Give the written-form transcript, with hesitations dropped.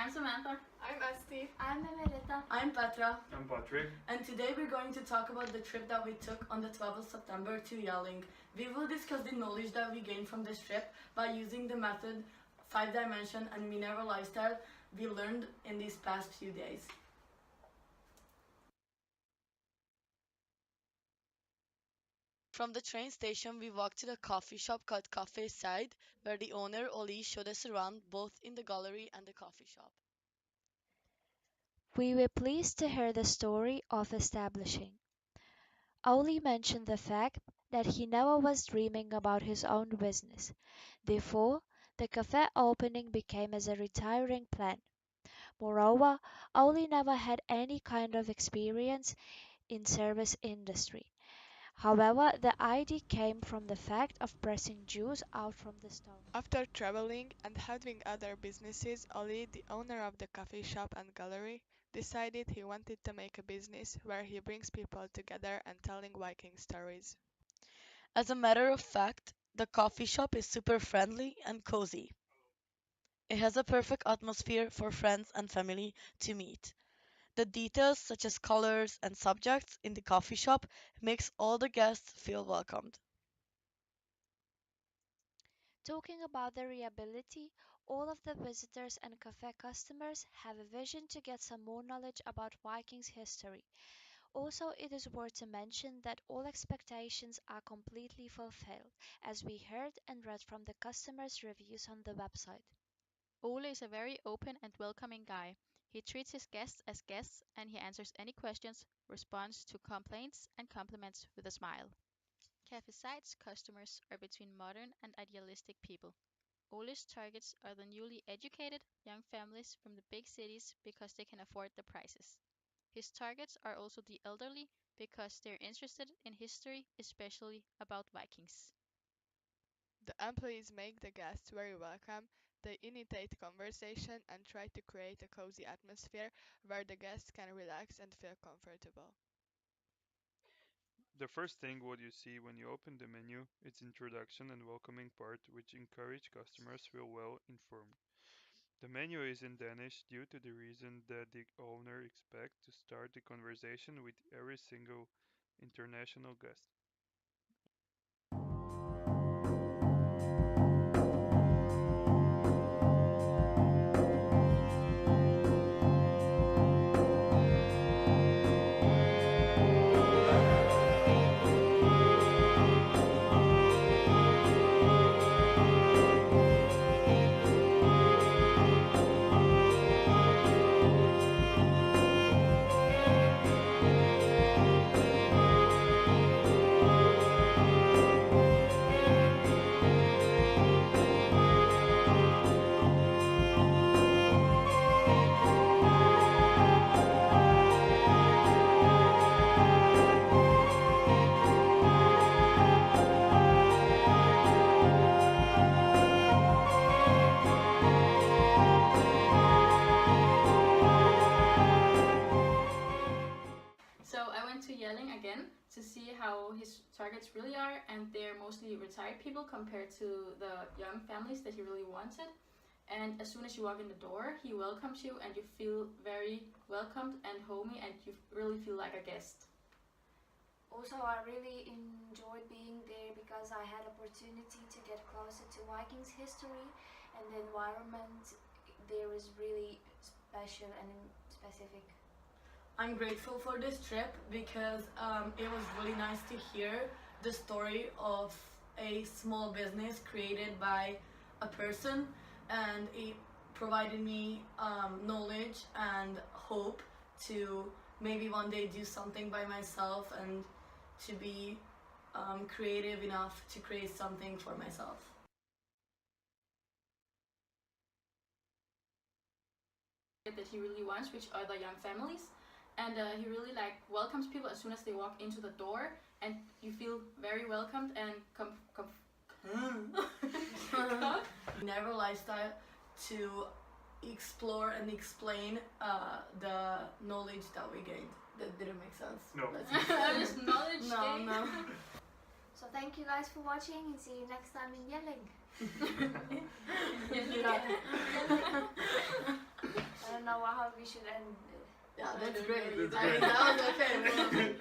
I'm Samantha. I'm Esti. I'm Emerita. I'm Petra. I'm Patrick. And today we're going to talk about the trip that we took on the 12th of September to Yelling. We will discuss the knowledge that we gained from this trip by using the method 5-dimension and Minerva lifestyle we learned in these past few days. From the train station, we walked to the coffee shop called Cafe Sejd, where the owner, Oli, showed us around both in the gallery and the coffee shop. We were pleased to hear the story of establishing. Oli mentioned the fact that he never was dreaming about his own business. Therefore, the cafe opening became as a retiring plan. Moreover, Oli never had any kind of experience in service industry. However, the idea came from the fact of pressing juice out from the stone. After traveling and having other businesses, Ali, the owner of the coffee shop and gallery, decided he wanted to make a business where he brings people together and telling Viking stories. As a matter of fact, the coffee shop is super friendly and cozy. It has a perfect atmosphere for friends and family to meet. The details such as colors and subjects in the coffee shop makes all the guests feel welcomed. Talking about the reliability, all of the visitors and cafe customers have a vision to get some more knowledge about Vikings history. Also, it is worth to mention that all expectations are completely fulfilled, as we heard and read from the customers' reviews on the website. Ole is a very open and welcoming guy. He treats his guests as guests and he answers any questions, responds to complaints, and compliments with a smile. Cafe Side's customers are between modern and idealistic people. Ole's targets are the newly educated young families from the big cities because they can afford the prices. His targets are also the elderly because they're interested in history, especially about Vikings. The employees make the guests very welcome. They initiate conversation and try to create a cozy atmosphere where the guests can relax and feel comfortable. The first thing what you see when you open the menu is introduction and welcoming part which encourage customers feel well informed. The menu is in Danish due to the reason that the owner expects to start the conversation with every single international guest. So I went to Yelling again to see how his targets really are, and they're mostly retired people compared to the young families that he really wanted. And as soon as you walk in the door, he welcomes you and you feel very welcomed and homey and you really feel like a guest. Also, I really enjoyed being there because I had opportunity to get closer to Vikings history, and the environment there is really special and specific. I'm grateful for this trip because it was really nice to hear the story of a small business created by a person, and it provided me knowledge and hope to maybe one day do something by myself and to be creative enough to create something for myself. That he really wants, which are the young families. And he really welcomes people as soon as they walk into the door, and you feel very welcomed and Never lifestyle to explore and explain the knowledge that we gained. That didn't make sense. No. Just knowledge. No. So thank you guys for watching and see you next time in Yelling. Yeah. know how we should end it. Yeah, I that's don't great. know. I mean, that was okay.